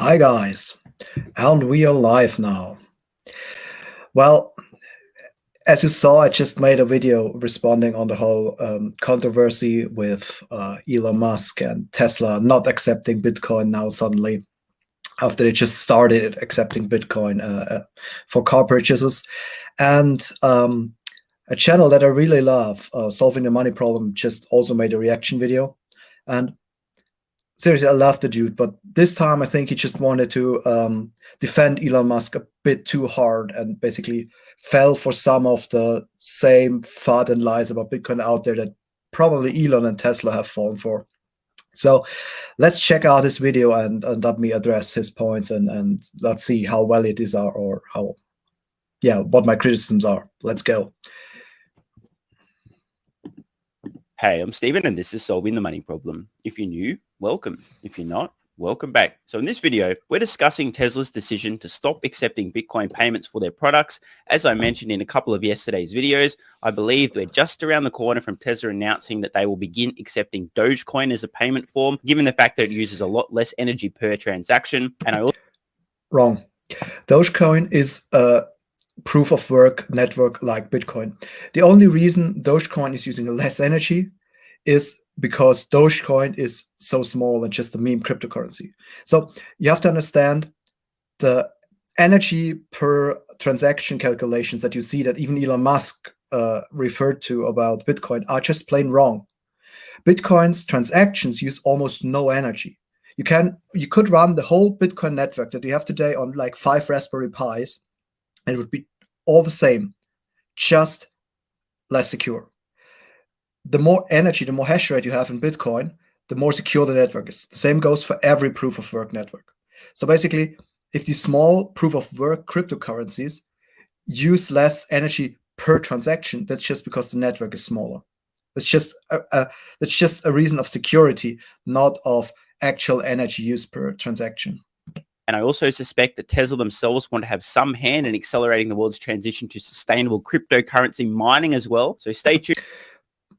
Hi guys, and we are live now. Well, as you saw, I just made a video responding on the whole controversy with Elon Musk and Tesla not accepting Bitcoin now suddenly, after they just started accepting Bitcoin for car purchases. And a channel that I really love, Solving the Money Problem, just also made a reaction video. And seriously, I love the dude, but this time I think he just wanted to defend Elon Musk a bit too hard and basically fell for some of the same FUD and lies about Bitcoin out there that probably Elon and Tesla have fallen for. So let's check out his video and let me address his points and let's see how valid these are or what my criticisms are. Let's go. Hey, I'm Stephen and this is Solving the Money Problem. If you're new, welcome. If you're not, welcome back. So in this video, we're discussing Tesla's decision to stop accepting Bitcoin payments for their products. As I mentioned in a couple of yesterday's videos, I believe we're just around the corner from Tesla announcing that they will begin accepting Dogecoin as a payment form, given the fact that it uses a lot less energy per transaction. And I also... Wrong. Dogecoin is a proof of work network like Bitcoin. The only reason Dogecoin is using less energy is because Dogecoin is so small and just a meme cryptocurrency. So you have to understand the energy per transaction calculations that you see that even Elon Musk referred to about Bitcoin are just plain wrong. Bitcoin's transactions use almost no energy. You could run the whole Bitcoin network that you have today on like 5 Raspberry Pis, and it would be all the same, just less secure. The more energy, the more hash rate you have in Bitcoin, the more secure the network is. The same goes for every proof of work network. So basically, if these small proof of work cryptocurrencies use less energy per transaction, that's just because the network is smaller. That's just a reason of security, not of actual energy use per transaction. And I also suspect that Tesla themselves want to have some hand in accelerating the world's transition to sustainable cryptocurrency mining as well. So stay tuned.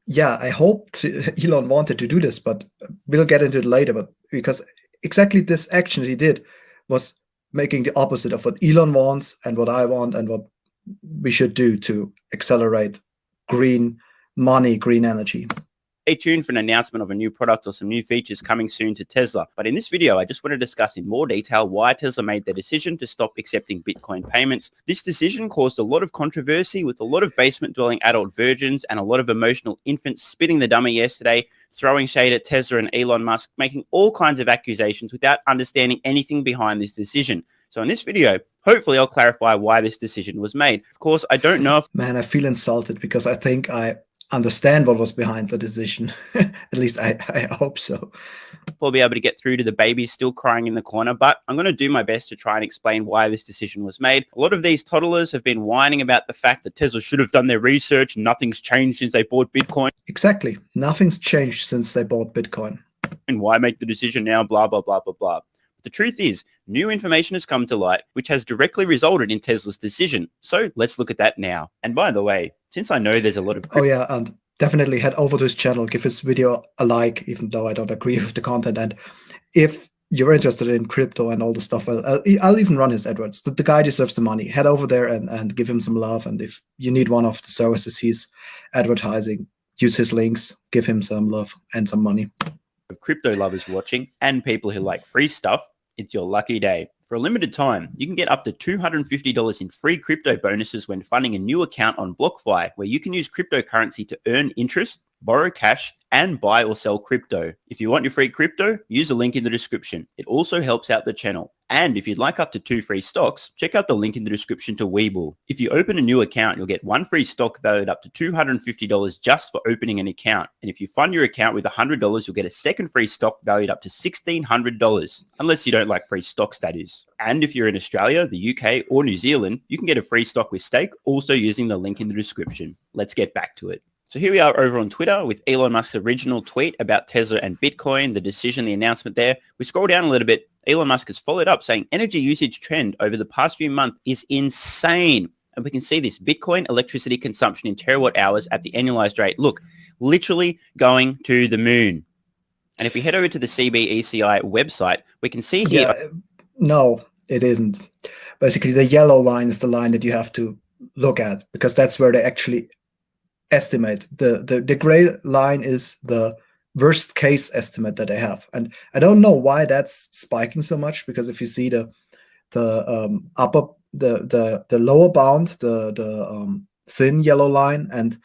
Yeah, I hope Elon wanted to do this, but we'll get into it later. But because exactly this action that he did was making the opposite of what Elon wants and what I want and what we should do to accelerate green money, green energy. Stay tuned for an announcement of a new product or some new features coming soon to Tesla. But in this video, I just want to discuss in more detail why Tesla made their decision to stop accepting Bitcoin payments. This decision caused a lot of controversy with a lot of basement-dwelling adult virgins and a lot of emotional infants spitting the dummy yesterday, throwing shade at Tesla and Elon Musk, making all kinds of accusations without understanding anything behind this decision. So in this video, hopefully I'll clarify why this decision was made. Of course, I don't know if... Man, I feel insulted because I think I understand what was behind the decision. At least I hope so. We'll be able to get through to the babies still crying in the corner, but I'm going to do my best to try and explain why this decision was made. A lot of these toddlers have been whining about the fact that Tesla should have done their research. Nothing's changed since they bought Bitcoin. Exactly. Nothing's changed since they bought Bitcoin. And why make the decision now? Blah, blah, blah, blah, blah. The truth is, new information has come to light, which has directly resulted in Tesla's decision. So let's look at that now. And by the way, since I know there's a lot of... Oh yeah, and definitely head over to his channel, give his video a like, even though I don't agree with the content. And if you're interested in crypto and all the stuff, I'll even run his AdWords. The guy deserves the money. Head over there and give him some love. And if you need one of the services he's advertising, use his links, give him some love and some money. Of crypto lovers watching and people who like free stuff, it's your lucky day. For a limited time, you can get up to $250 in free crypto bonuses when funding a new account on BlockFi, where you can use cryptocurrency to earn interest, borrow cash, and buy or sell crypto. If you want your free crypto, use the link in the description. It also helps out the channel. And if you'd like up to 2 free stocks, check out the link in the description to Webull. If you open a new account, you'll get 1 free stock valued up to $250 just for opening an account. And if you fund your account with $100, you'll get a second free stock valued up to $1,600. Unless you don't like free stocks, that is. And if you're in Australia, the UK, or New Zealand, you can get a free stock with stake, also using the link in the description. Let's get back to it. So here we are over on Twitter with Elon Musk's original tweet about Tesla and Bitcoin, the decision, the announcement there. We scroll down a little bit. Elon Musk has followed up saying energy usage trend over the past few months is insane. And we can see this Bitcoin electricity consumption in terawatt hours at the annualized rate. Look, literally going to the moon. And if we head over to the CBECI website, we can see here... Yeah, No, it isn't. Basically, the yellow line is the line that you have to look at, because that's where they actually estimate. The gray line is the worst case estimate that they have. And I don't know why that's spiking so much, because if you see the lower bound, the thin yellow line, and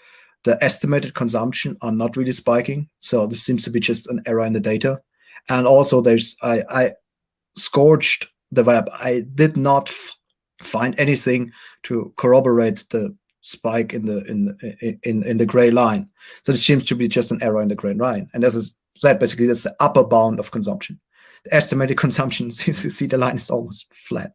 the estimated consumption are not really spiking. So this seems to be just an error in the data. And also I scorched the web. I did not find anything to corroborate the spike in the gray line. So this seems to be just an error in the gray line. And as I said, basically that's the upper bound of consumption. The estimated consumption, you see the line is almost flat.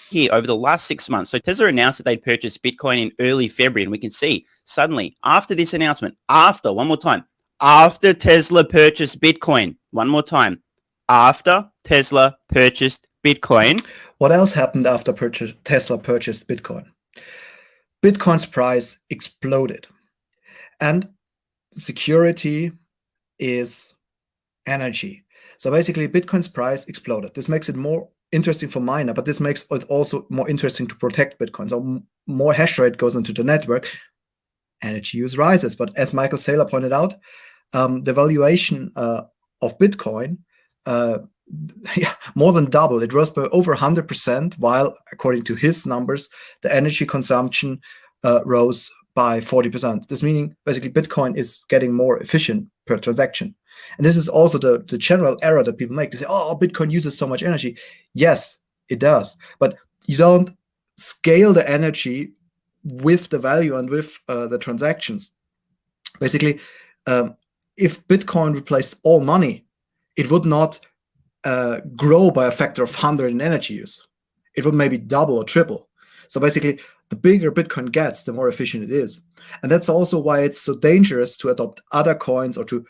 Here over the last 6 months. So Tesla announced that they'd purchased Bitcoin in early February, and we can see suddenly after this announcement, one more time, after Tesla purchased Bitcoin, one more time, after Tesla purchased Bitcoin. What else happened after Tesla purchased Bitcoin? Bitcoin's price exploded. And security is energy. So basically, Bitcoin's price exploded. This makes it more interesting for miner, but this makes it also more interesting to protect Bitcoin. So more hash rate goes into the network, energy use rises. But as Michael Saylor pointed out, the valuation of Bitcoin more than double. It rose by over 100%, while according to his numbers, the energy consumption rose by 40%. This meaning basically Bitcoin is getting more efficient per transaction. And this is also the general error that people make. They say, oh, Bitcoin uses so much energy. Yes, it does. But you don't scale the energy with the value and with the transactions. Basically, if Bitcoin replaced all money, it would not grow by a factor of 100 in energy use. It would maybe double or triple. So basically, the bigger Bitcoin gets, the more efficient it is. And that's also why it's so dangerous to adopt other coins or to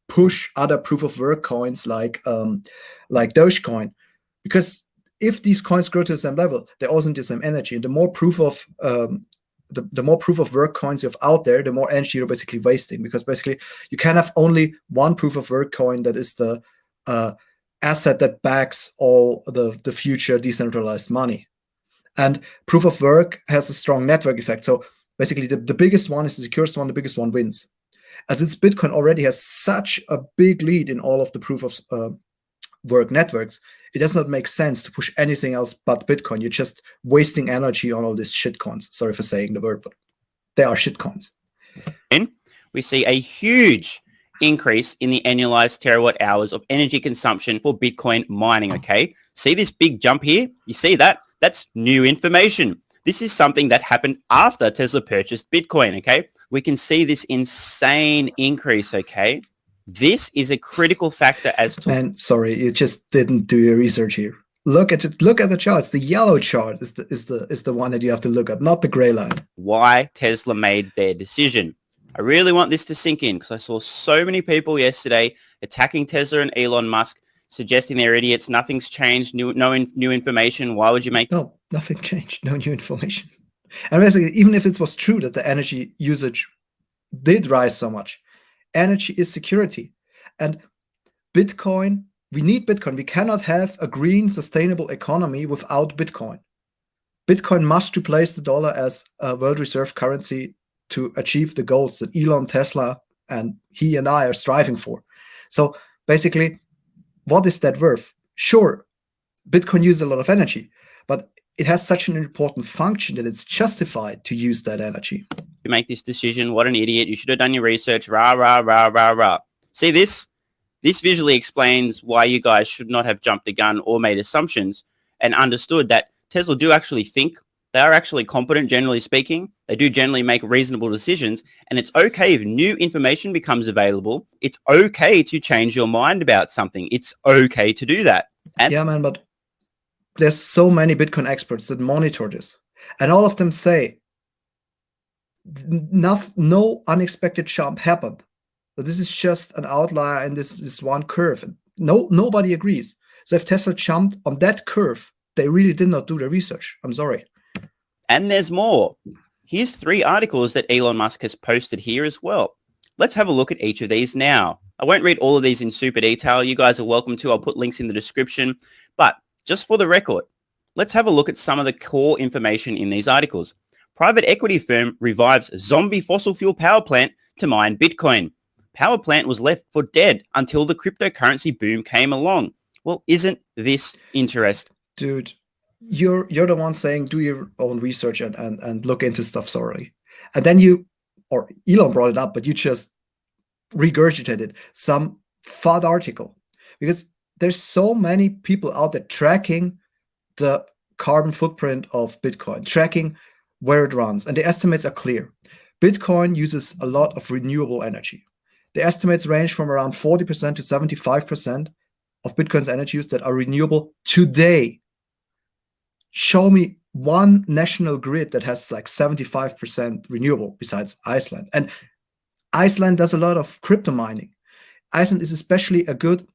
push other proof of work coins like Dogecoin. Because if these coins grow to the same level, they also need the same energy. And the more proof of the more proof of work coins you have out there, the more energy you're basically wasting. Because basically, you can have only one proof of work coin that is the asset that backs all the future decentralized money. And proof of work has a strong network effect. So basically, the biggest one is the securest one, the biggest one wins. And since Bitcoin already has such a big lead in all of the proof of work networks, it does not make sense to push anything else but Bitcoin. You're just wasting energy on all these shitcoins. Sorry for saying the word, but they are shitcoins. And we see a huge increase in the annualized terawatt hours of energy consumption for Bitcoin mining, okay? See this big jump here? You see that? That's new information. This is something that happened after Tesla purchased Bitcoin, okay? We can see this insane increase, okay? This is a critical factor as to... Man, sorry, you just didn't do your research here. Look at it. Look at the charts. The yellow chart is the one that you have to look at, not the gray line. Why Tesla made their decision. I really want this to sink in because I saw so many people yesterday attacking Tesla and Elon Musk, suggesting they're idiots. Nothing's changed. No new information. Why would you make... No, nothing changed. No new information. And basically, even if it was true that the energy usage did rise so much, energy is security. And Bitcoin, we need Bitcoin. We cannot have a green, sustainable economy without Bitcoin. Bitcoin must replace the dollar as a world reserve currency to achieve the goals that Elon, Tesla, and he and I are striving for. So basically, what is that worth? Sure, Bitcoin uses a lot of energy, but it has such an important function that it's justified to use that energy. You make this decision. What an idiot. You should have done your research. Rah, rah, rah, rah, rah. See this? This visually explains why you guys should not have jumped the gun or made assumptions and understood that Tesla do actually think. They are actually competent, generally speaking. They do generally make reasonable decisions. And it's okay if new information becomes available. It's okay to change your mind about something. It's okay to do that. And yeah, man, but there's so many Bitcoin experts that monitor this. And all of them say no unexpected jump happened. That this is just an outlier in this one curve. And nobody agrees. So if Tesla jumped on that curve, they really did not do the research. I'm sorry. And there's more. Here's 3 articles that Elon Musk has posted here as well. Let's have a look at each of these now. I won't read all of these in super detail. You guys are welcome to. I'll put links in the description. But Just for the record, let's have a look at some of the core information in these articles. Private equity firm revives zombie fossil fuel power plant to mine Bitcoin. Power plant was left for dead until the cryptocurrency boom came along. Well, isn't this interesting? Dude, you're the one saying do your own research and look into stuff thoroughly. And then or Elon brought it up, but you just regurgitated some FUD article. Because there's so many people out there tracking the carbon footprint of Bitcoin, tracking where it runs. And the estimates are clear. Bitcoin uses a lot of renewable energy. The estimates range from around 40% to 75% of Bitcoin's energy use that are renewable today. Show me one national grid that has like 75% renewable besides Iceland. And Iceland does a lot of crypto mining. Iceland is especially a good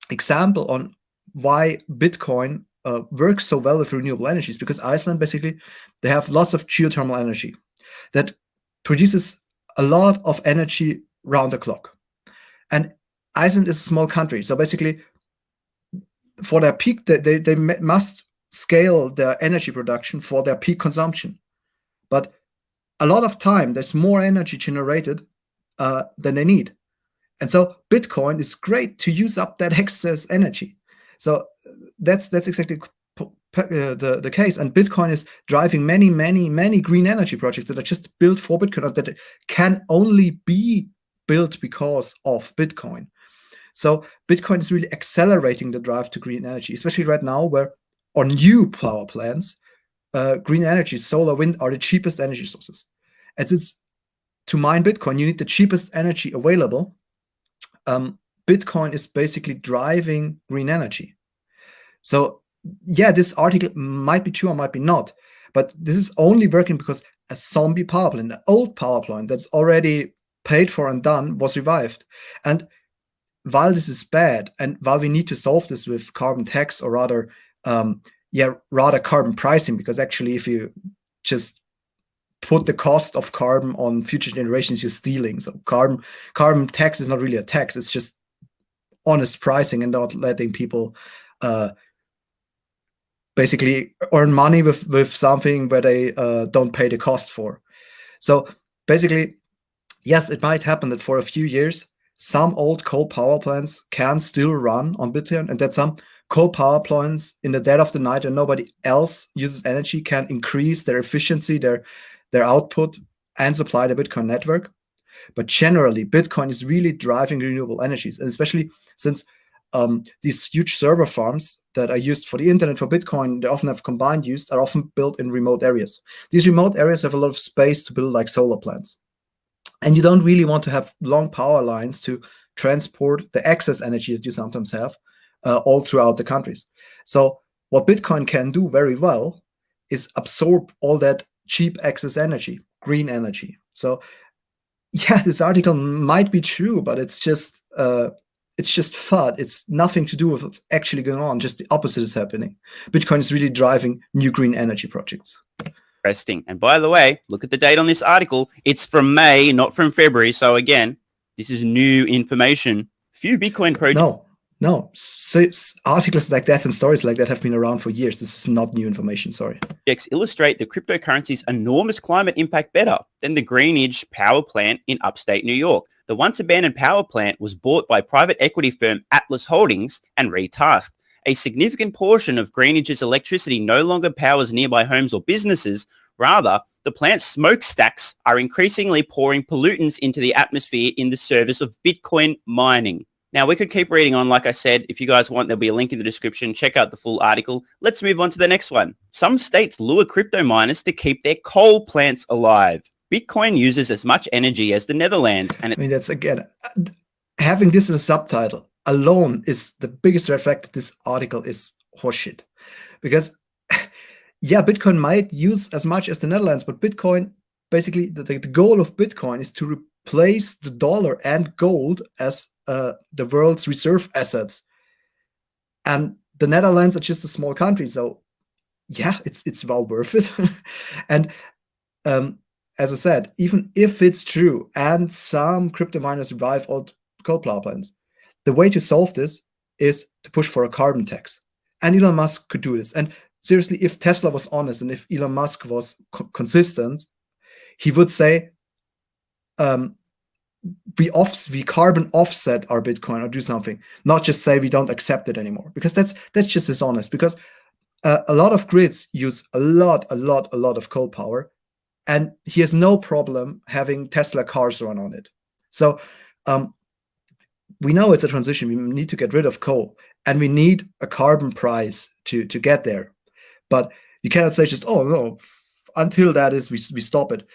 example on why Bitcoin works so well with renewable energies, because Iceland basically, they have lots of geothermal energy that produces a lot of energy round the clock. And Iceland is a small country, so basically for their peak, they must scale their energy production for their peak consumption. But a lot of time, there's more energy generated than they need. And so Bitcoin is great to use up that excess energy. So that's exactly the case. And Bitcoin is driving many green energy projects that are just built for Bitcoin, that can only be built because of Bitcoin. So Bitcoin is really accelerating the drive to green energy, especially right now where on new power plants, green energy, solar, wind are the cheapest energy sources. And since to mine Bitcoin, you need the cheapest energy available. Bitcoin is basically driving green energy. So yeah, this article might be true or might be not, but this is only working because a zombie power plant, an old power plant that's already paid for and done, was revived. And while this is bad, and while we need to solve this with carbon tax, or rather carbon pricing, because actually if you just put the cost of carbon on future generations, you're stealing. So carbon tax is not really a tax, it's just honest pricing and not letting people basically earn money with something where they don't pay the cost for. So basically, yes, it might happen that for a few years some old coal power plants can still run on Bitcoin, and that some coal power plants in the dead of the night and nobody else uses energy can increase their efficiency, their output, and supply the Bitcoin network. But generally, Bitcoin is really driving renewable energies, and especially since these huge server farms that are used for the internet, for Bitcoin, they often have combined use, are often built in remote areas. These remote areas have a lot of space to build like solar plants. And you don't really want to have long power lines to transport the excess energy that you sometimes have all throughout the countries. So what Bitcoin can do very well is absorb all that cheap excess energy, green energy. So yeah, this article might be true, but it's just FUD. It's nothing to do with what's actually going on. Just the opposite is happening. Bitcoin is really driving new green energy projects. Interesting. And by the way, look at the date on this article. It's from May, not from February. So again, this is new information. Few Bitcoin projects. No. So articles like that and stories like that have been around for years. This is not new information. Sorry. Illustrate the cryptocurrency's enormous climate impact better than the Greenidge power plant in upstate New York. The once abandoned power plant was bought by private equity firm Atlas Holdings and retasked. A significant portion of Greenidge's electricity no longer powers nearby homes or businesses. Rather, the plant's smokestacks are increasingly pouring pollutants into the atmosphere in the service of Bitcoin mining. Now, we could keep reading on. Like I said, if you guys want, there'll be a link in the description. Check out the full article. Let's move on to the next one. Some states lure crypto miners to keep their coal plants alive. Bitcoin uses as much energy as the Netherlands. And that's, again, having this in a subtitle alone is the biggest red flag that this article is horseshit. Because, yeah, Bitcoin might use as much as the Netherlands, but Bitcoin, basically, the goal of Bitcoin is to replace the dollar and gold as the world's reserve assets. And the Netherlands are just a small country, so yeah, it's well worth it. And as I said, even if it's true and some crypto miners revive old coal power plants, the way to solve this is to push for a carbon tax. And Elon Musk could do this. And seriously, if Tesla was honest and if Elon Musk was consistent, he would say, we carbon offset our Bitcoin or do something, not just say we don't accept it anymore, because that's just dishonest. Because a lot of grids use a lot of coal power, and he has no problem having Tesla cars run on it. So we know it's a transition. We need to get rid of coal, and we need a carbon price to get there. But you cannot say just, oh no, until that is we stop it.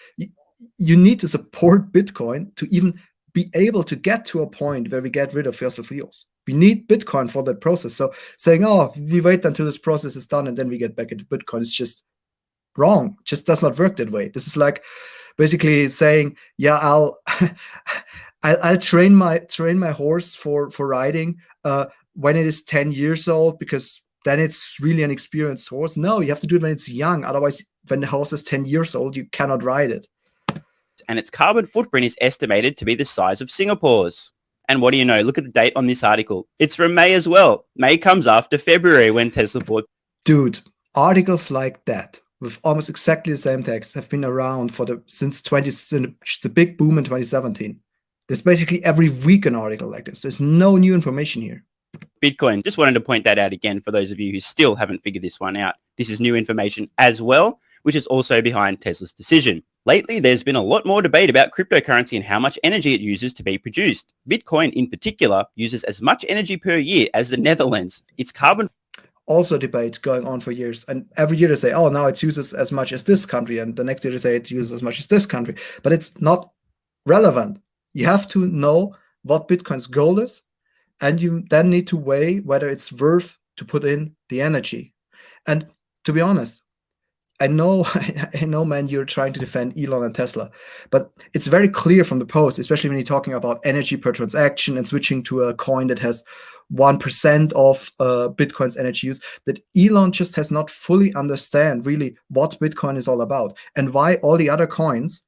You need to support Bitcoin to even be able to get to a point where we get rid of fossil fuels. We need Bitcoin for that process. So saying, oh, we wait until this process is done and then we get back into Bitcoin is just wrong. Just does not work that way. This is like basically saying, yeah, I'll train my horse for riding when it is 10 years old, because then it's really an experienced horse. No, you have to do it when it's young. Otherwise, when the horse is 10 years old, you cannot ride it. And its carbon footprint is estimated to be the size of Singapore's. And what do you know? Look at the date on this article. It's from May as well. May comes after February, when Tesla bought. Dude, articles like that with almost exactly the same text have been around since the big boom in 2017. There's basically every week an article like this. There's no new information here. Bitcoin. Just wanted to point that out again for those of you who still haven't figured this one out. This is new information as well, which is also behind Tesla's decision. Lately, there's been a lot more debate about cryptocurrency and how much energy it uses to be produced. Bitcoin in particular uses as much energy per year as the Netherlands. Its carbon also debate going on for years. And every year they say, oh, now it uses as much as this country. And the next year they say it uses as much as this country. But it's not relevant. You have to know what Bitcoin's goal is. And you then need to weigh whether it's worth to put in the energy. And to be honest, I know, man, you're trying to defend Elon and Tesla, but it's very clear from the post, especially when you're talking about energy per transaction and switching to a coin that has 1% of Bitcoin's energy use, that Elon just has not fully understand really what Bitcoin is all about and why all the other coins,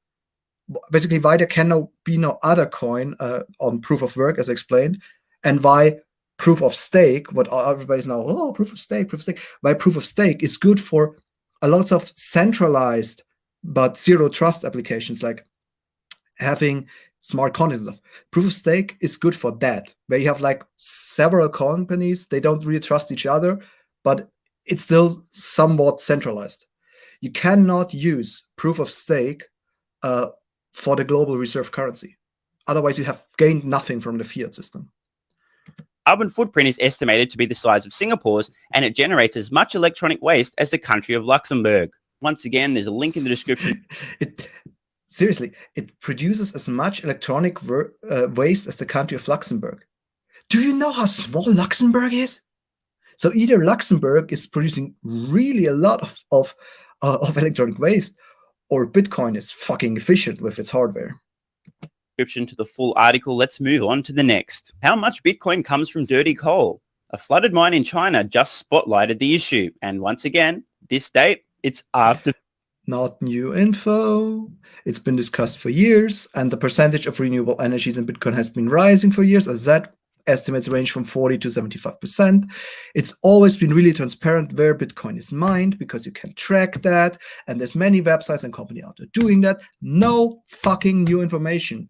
basically why there can be no other coin on proof of work, as explained, and why proof of stake, what everybody's now, oh, proof of stake, why proof of stake is good for a lot of centralized but zero trust applications, like having smart contracts and stuff. Proof of stake is good for that, where you have like several companies, they don't really trust each other, but it's still somewhat centralized. You cannot use proof of stake for the global reserve currency. Otherwise, you have gained nothing from the fiat system. Carbon footprint is estimated to be the size of Singapore's, and it generates as much electronic waste as the country of Luxembourg. Once again, there's a link in the description. Seriously, it produces as much electronic waste as the country of Luxembourg. Do you know how small Luxembourg is? So either Luxembourg is producing really a lot of electronic waste, or Bitcoin is fucking efficient with its hardware. To the full article, let's move on to the next. How much Bitcoin comes from dirty coal? A flooded mine in China just spotlighted the issue. And once again, this date, it's after. Not new info. It's been discussed for years, and the percentage of renewable energies in Bitcoin has been rising for years, as that estimates range from 40 to 75%. It's always been really transparent where Bitcoin is mined, because you can track that, and there's many websites and companies out there doing that. No fucking new information.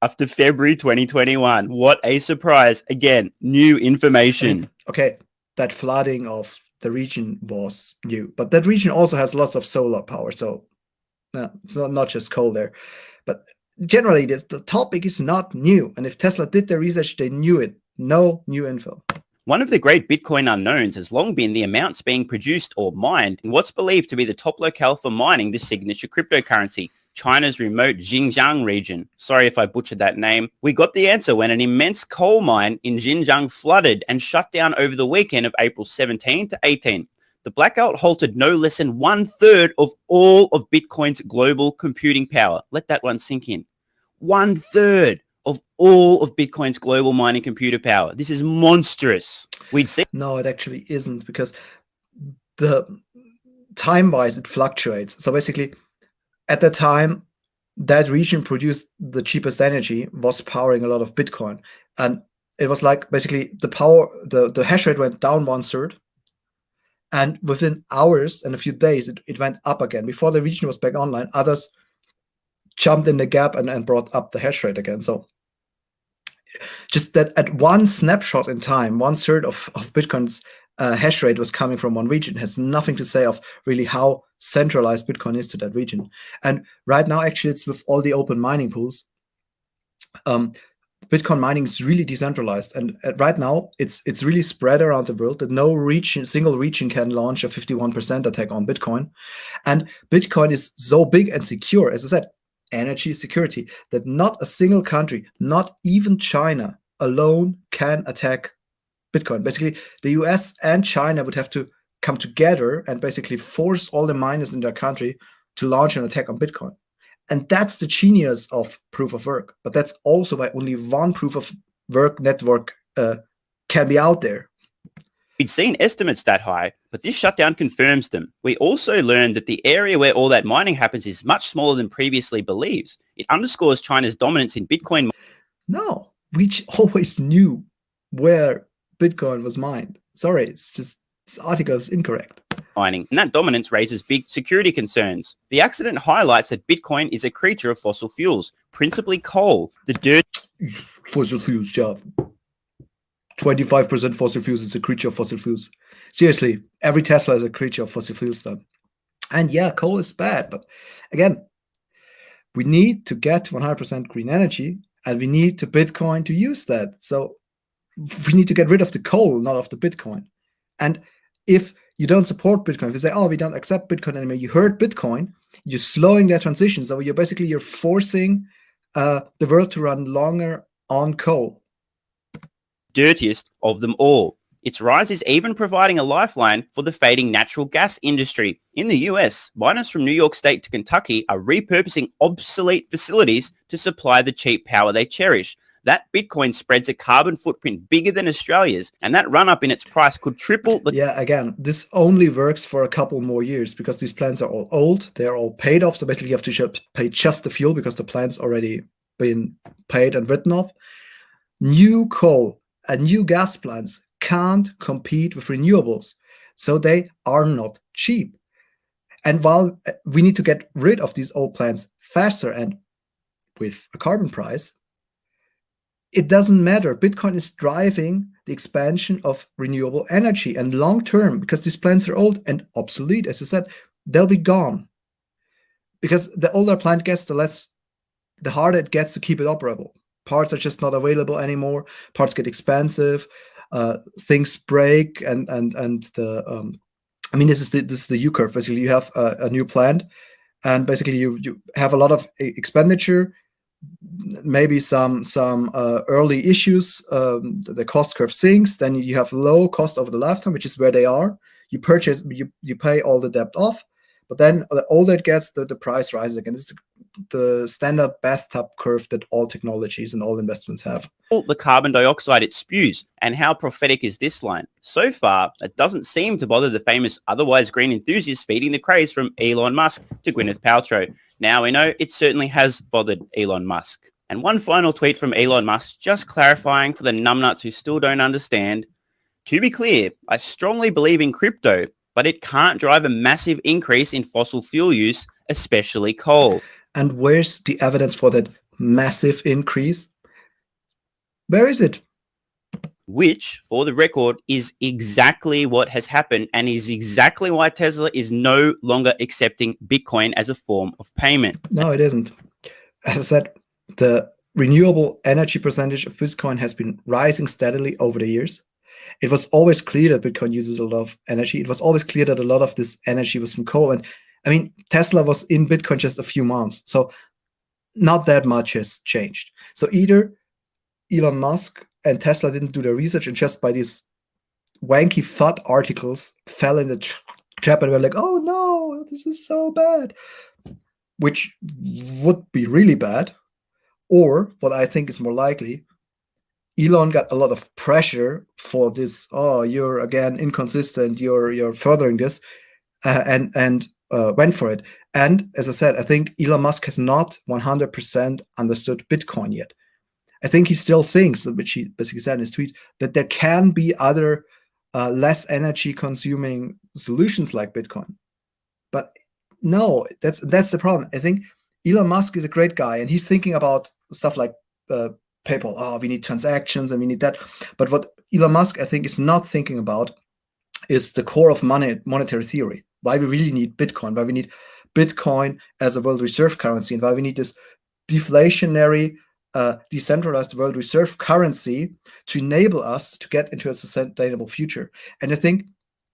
After February 2021. What a surprise. Again, new information. Okay, that flooding of the region was new, but that region also has lots of solar power, so it's not just coal there. But generally, the topic is not new, and if Tesla did their research, they knew it. No new info. One of the great Bitcoin unknowns has long been the amounts being produced or mined in what's believed to be the top locale for mining this signature cryptocurrency, China's remote Xinjiang region. Sorry if I butchered that name. We got the answer when an immense coal mine in Xinjiang flooded and shut down over the weekend of April 17 to 18. The blackout halted no less than 1/3 of all of Bitcoin's global computing power. Let that one sink in. 1/3 of all of Bitcoin's global mining computer power. This is monstrous. We'd see. No, it actually isn't, because the time-wise it fluctuates. So basically, at the time, that region produced the cheapest energy, was powering a lot of Bitcoin. And it was like basically the hash rate went down 1/3, And within hours and a few days, it went up again. Before the region was back online, others jumped in the gap and brought up the hash rate again. So just that at one snapshot in time, 1/3 of Bitcoin's hash rate was coming from one region has nothing to say of really how centralized Bitcoin is to that region. And right now, actually, it's with all the open mining pools. Bitcoin mining is really decentralized, and right now it's really spread around the world that no single region can launch a 51% attack on Bitcoin. And Bitcoin is so big and secure, as I said, energy security, that not a single country, not even China alone, can attack Bitcoin. Basically, the US and China would have to come together and basically force all the miners in their country to launch an attack on Bitcoin. And that's the genius of proof of work. But that's also why only one proof of work network can be out there. We'd seen estimates that high, but this shutdown confirms them. We also learned that the area where all that mining happens is much smaller than previously believed. It underscores China's dominance in Bitcoin. No, we always knew where Bitcoin was mined. Sorry, it's just this article is incorrect. Mining, and that dominance raises big security concerns. The accident highlights that Bitcoin is a creature of fossil fuels, principally coal, the dirt. Fossil fuels, job. 25% fossil fuels is a creature of fossil fuels. Seriously, every Tesla is a creature of fossil fuels then. And yeah, coal is bad, but again, we need to get 100% green energy, and we need to Bitcoin to use that. So we need to get rid of the coal, not of the Bitcoin. And if you don't support Bitcoin, if you say, oh, we don't accept Bitcoin anymore, you hurt Bitcoin, you're slowing that transition. So you're forcing the world to run longer on coal. Dirtiest of them all. Its rise is even providing a lifeline for the fading natural gas industry. In the US, miners from New York State to Kentucky are repurposing obsolete facilities to supply the cheap power they cherish. That Bitcoin spreads a carbon footprint bigger than Australia's, and that run-up in its price could triple the... Yeah, again, this only works for a couple more years because these plants are all old, they're all paid off, so basically you have to pay just the fuel because the plant's already been paid and written off. New coal and new gas plants can't compete with renewables, so they are not cheap. And while we need to get rid of these old plants faster and with a carbon price, it doesn't matter. Bitcoin is driving the expansion of renewable energy, and long term, because these plants are old and obsolete, as you said, they'll be gone. Because the older plant gets, the harder it gets to keep it operable. Parts are just not available anymore. Parts get expensive. Things break, and the this is the U curve. Basically, you have a new plant, and basically you have a lot of expenditure. Maybe some early issues, the cost curve sinks, then you have low cost over the lifetime, which is where they are. You pay all the debt off, but then the older it gets, the price rises again. It's the standard bathtub curve that all technologies and all investments have. The carbon dioxide it spews, and how prophetic is this line? So far, it doesn't seem to bother the famous otherwise green enthusiasts feeding the craze from Elon Musk to Gwyneth Paltrow. Now we know it certainly has bothered Elon Musk. And one final tweet from Elon Musk, just clarifying for the numbnuts who still don't understand. To be clear, I strongly believe in crypto, but it can't drive a massive increase in fossil fuel use, especially coal. And where's the evidence for that massive increase? Where is it? Which, for the record, is exactly what has happened and is exactly why Tesla is no longer accepting Bitcoin as a form of payment. No, it isn't. As I said, the renewable energy percentage of Bitcoin has been rising steadily over the years. It was always clear that Bitcoin uses a lot of energy. It was always clear that a lot of this energy was from coal. And Tesla was in Bitcoin just a few months. So not that much has changed. So either Elon Musk and Tesla didn't do their research and just by these wanky FUD articles fell in the trap and were like, oh no, this is so bad, which would be really bad. Or what I think is more likely, Elon got a lot of pressure for this. Oh, you're again inconsistent. You're furthering this, and went for it. And as I said, I think Elon Musk has not 100% understood Bitcoin yet. I think he still thinks, which he basically said in his tweet, that there can be other less energy consuming solutions like Bitcoin. But no, that's the problem. I think Elon Musk is a great guy, and he's thinking about stuff like PayPal. Oh, we need transactions and we need that. But what Elon Musk, I think, is not thinking about is the core of monetary theory. Why we really need Bitcoin, why we need Bitcoin as a world reserve currency, and why we need this deflationary, decentralized world reserve currency to enable us to get into a sustainable future. And I think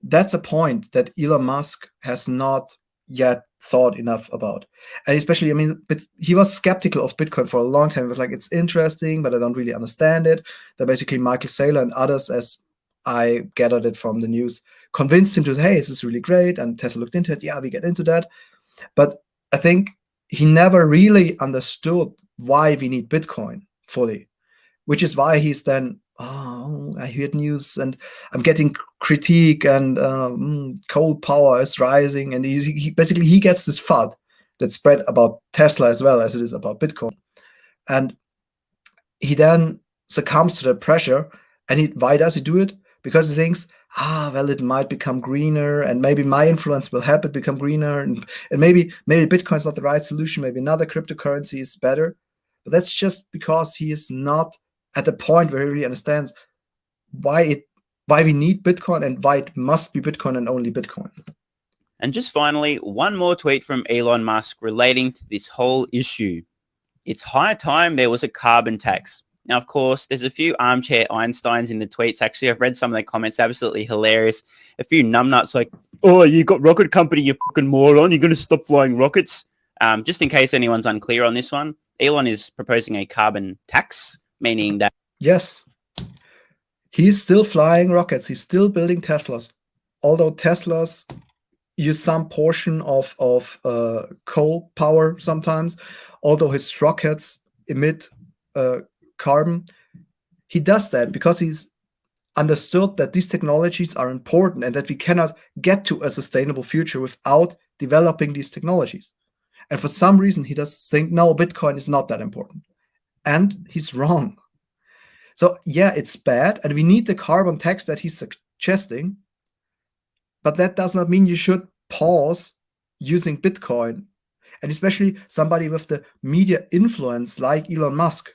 that's a point that Elon Musk has not yet thought enough about. And especially, I mean, but he was skeptical of Bitcoin for a long time. He was like, it's interesting, but I don't really understand it. That basically Michael Saylor and others, as I gathered it from the news, convinced him to say, hey, this is really great. And Tesla looked into it. Yeah, we get into that. But I think he never really understood why we need Bitcoin fully, which is why he's then, oh, I heard news and I'm getting critique and coal power is rising. And he basically, he gets this FUD that spread about Tesla as well as it is about Bitcoin. And he then succumbs to the pressure. And why does he do it? Because he thinks, well, it might become greener, and maybe my influence will help it become greener, and maybe Bitcoin's not the right solution. Maybe another cryptocurrency is better. But that's just because he is not at the point where he really understands why we need Bitcoin and why it must be Bitcoin and only Bitcoin. And just finally, one more tweet from Elon Musk relating to this whole issue. It's high time there was a carbon tax. Now, of course, there's a few armchair Einsteins in the tweets. Actually, I've read some of the comments, absolutely hilarious. A few numbnuts like, oh, you got rocket company, you fucking moron. You're going to stop flying rockets. Just in case anyone's unclear on this one, Elon is proposing a carbon tax, meaning that... Yes. He's still flying rockets. He's still building Teslas. Although Teslas use some portion of coal power sometimes, although his rockets emit carbon, he does that because he's understood that these technologies are important and that we cannot get to a sustainable future without developing these technologies. And for some reason, he does think, no, Bitcoin is not that important. And he's wrong. So yeah, it's bad, and we need the carbon tax that he's suggesting, but that does not mean you should pause using Bitcoin. And especially somebody with the media influence like Elon Musk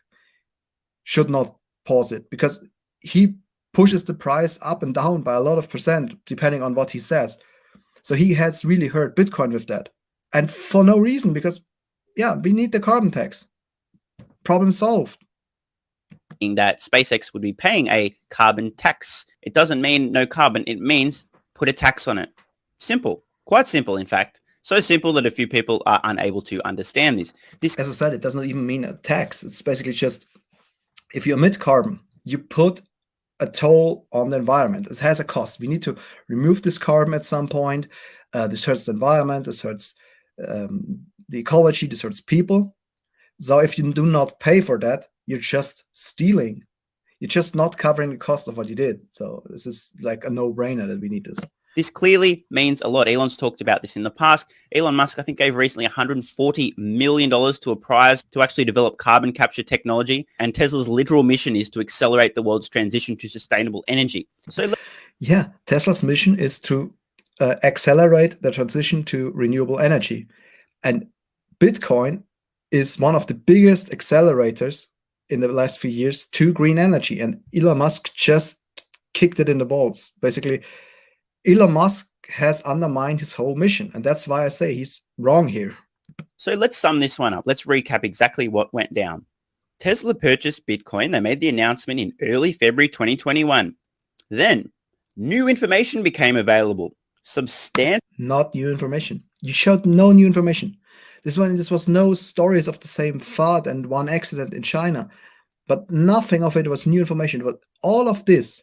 should not pause it, because he pushes the price up and down by a lot of percent depending on what he says. So he has really hurt Bitcoin with that, and for no reason, because yeah, we need the carbon tax. Problem solved. That SpaceX would be paying a carbon tax. It doesn't mean no carbon. It means put a tax on it. Simple. Quite simple, in fact. So simple that a few people are unable to understand this. As I said, it does not even mean a tax. It's basically just, if you emit carbon, you put a toll on the environment. It has a cost. We need to remove this carbon at some point. This hurts the environment. This hurts the ecology. This hurts people. So if you do not pay for that, you're just stealing. You're just not covering the cost of what you did. So this is like a no-brainer that we need this. This clearly means a lot. Elon's talked about this in the past. Elon Musk, I think, gave recently $140 million to a prize to actually develop carbon capture technology. And Tesla's literal mission is to accelerate the world's transition to sustainable energy. So yeah, Tesla's mission is to accelerate the transition to renewable energy. And Bitcoin is one of the biggest accelerators in the last few years to green energy. And Elon Musk just kicked it in the balls. Basically, Elon Musk has undermined his whole mission. And that's why I say he's wrong here. So let's sum this one up. Let's recap exactly what went down. Tesla purchased Bitcoin. They made the announcement in early February 2021. Then new information became available. Not new information. You showed no new information. This was no stories of the same FUD and one accident in China, but nothing of it was new information. But all of this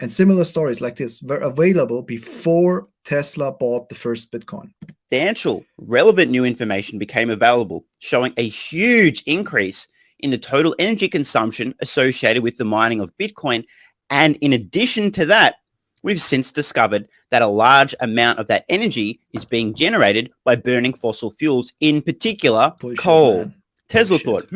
and similar stories like this were available before Tesla bought the first Bitcoin. Substantial, relevant new information became available, showing a huge increase in the total energy consumption associated with the mining of Bitcoin. And in addition to that, we've since discovered that a large amount of that energy is being generated by burning fossil fuels, in particular coal. Man. Tesla thought,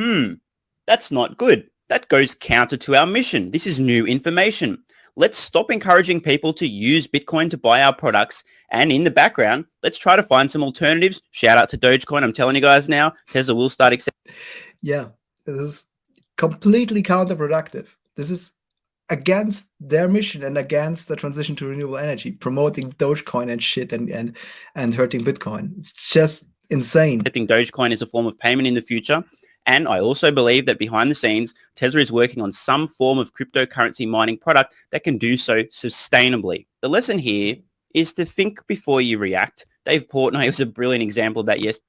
that's not good. That goes counter to our mission. This is new information. Let's stop encouraging people to use Bitcoin to buy our products. And in the background, let's try to find some alternatives. Shout out to Dogecoin. I'm telling you guys now, Tesla will start accepting. Yeah, this is completely counterproductive. This is against their mission and against the transition to renewable energy, promoting Dogecoin and shit and hurting Bitcoin. It's just insane. Dogecoin is a form of payment in the future. And I also believe that behind the scenes, Tesla is working on some form of cryptocurrency mining product that can do so sustainably. The lesson here is to think before you react. Dave Portnoy was a brilliant example of that yesterday.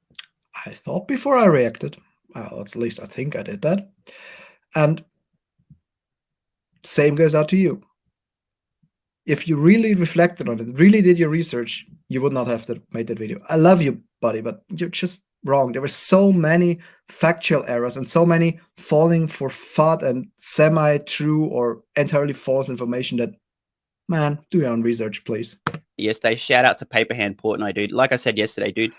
I thought before I reacted. Well, at least I think I did that. And same goes out to you. If you really reflected on it, really did your research, you would not have made that video. I love you, buddy, but you're just wrong. There were so many factual errors and so many falling for FUD and semi-true or entirely false information that, man, do your own research, please. Yesterday, shout out to Paperhand Portnoy, dude. Like I said yesterday, dude,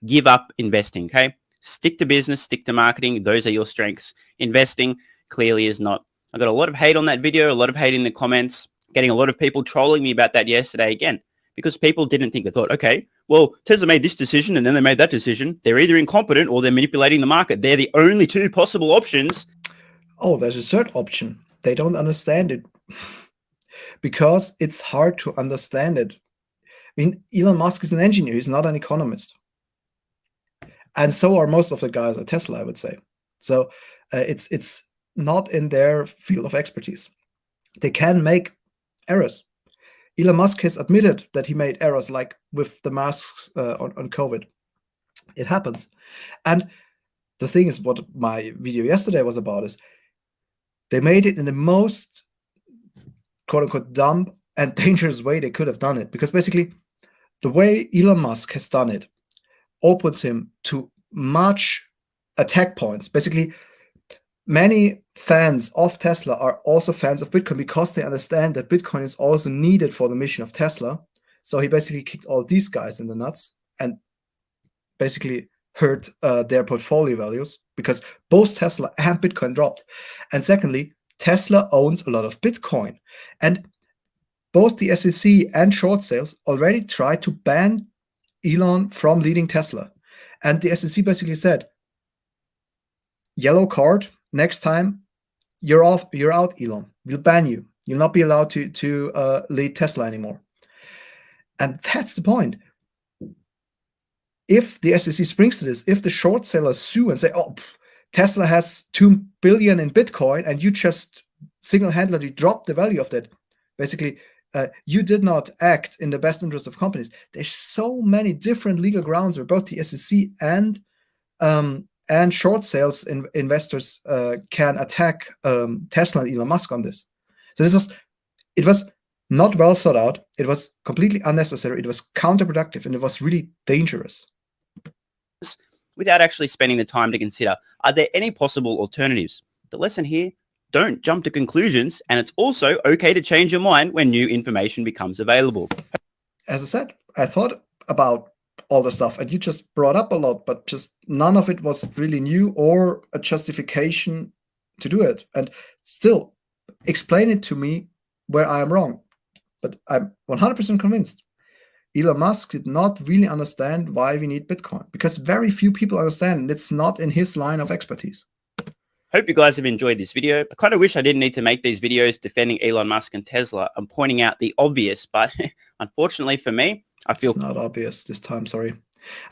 give up investing, okay? Stick to business, stick to marketing. Those are your strengths. Investing clearly is not. I got a lot of hate on that video, a lot of hate in the comments, getting a lot of people trolling me about that yesterday again, because people didn't think. They thought, okay, well, Tesla made this decision and then they made that decision. They're either incompetent or they're manipulating the market. They're the only two possible options. Oh, there's a third option. They don't understand it because it's hard to understand it. I mean, Elon Musk is an engineer. He's not an economist. And so are most of the guys at Tesla, I would say. So it's not in their field of expertise. They can make errors. Elon Musk has admitted that he made errors, like with the masks on COVID. It happens. And the thing is, what my video yesterday was about is they made it in the most quote-unquote dumb and dangerous way they could have done it. Because basically, the way Elon Musk has done it opens him to much attack points. Basically, many fans of Tesla are also fans of Bitcoin because they understand that Bitcoin is also needed for the mission of Tesla. So he basically kicked all these guys in the nuts and basically hurt their portfolio values because both Tesla and Bitcoin dropped. And secondly, Tesla owns a lot of Bitcoin. And both the SEC and short sales already tried to ban Elon from leading Tesla. And the SEC basically said, yellow card, next time you're off, you're out, Elon. We'll ban you. You'll not be allowed to lead Tesla anymore. And that's the point. If the SEC springs to this, if the short sellers sue and say, oh, Tesla has 2 billion in Bitcoin and you just single-handedly dropped the value of that, basically, you did not act in the best interest of companies. There's so many different legal grounds where both the SEC and short sales investors can attack Tesla and Elon Musk on this. So it was not well thought out. It was completely unnecessary. It was counterproductive, and it was really dangerous. Without actually spending the time to consider, are there any possible alternatives? The lesson here, don't jump to conclusions, and it's also okay to change your mind when new information becomes available. As I said, I thought about all the stuff, and you just brought up a lot, but just none of it was really new or a justification to do it. And still, explain it to me where I am wrong. But I'm 100% convinced Elon Musk did not really understand why we need Bitcoin, because very few people understand, and it's not in his line of expertise. Hope you guys have enjoyed this video. I kind of wish I didn't need to make these videos defending Elon Musk and Tesla and pointing out the obvious, but unfortunately for me, I feel it's not obvious this time, sorry.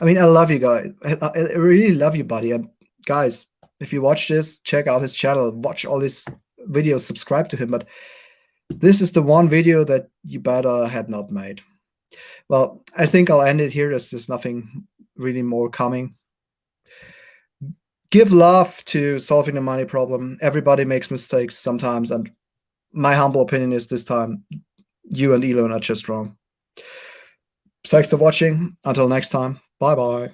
I mean, I love you guys. I really love you, buddy. And guys, if you watch this, check out his channel, watch all his videos, subscribe to him. But this is the one video that you better had not made. Well, I think I'll end it here. There's nothing really more coming. Give love to solving the money problem. Everybody makes mistakes sometimes, and my humble opinion is this time, you and Elon are just wrong. Thanks for watching. Until next time, bye-bye.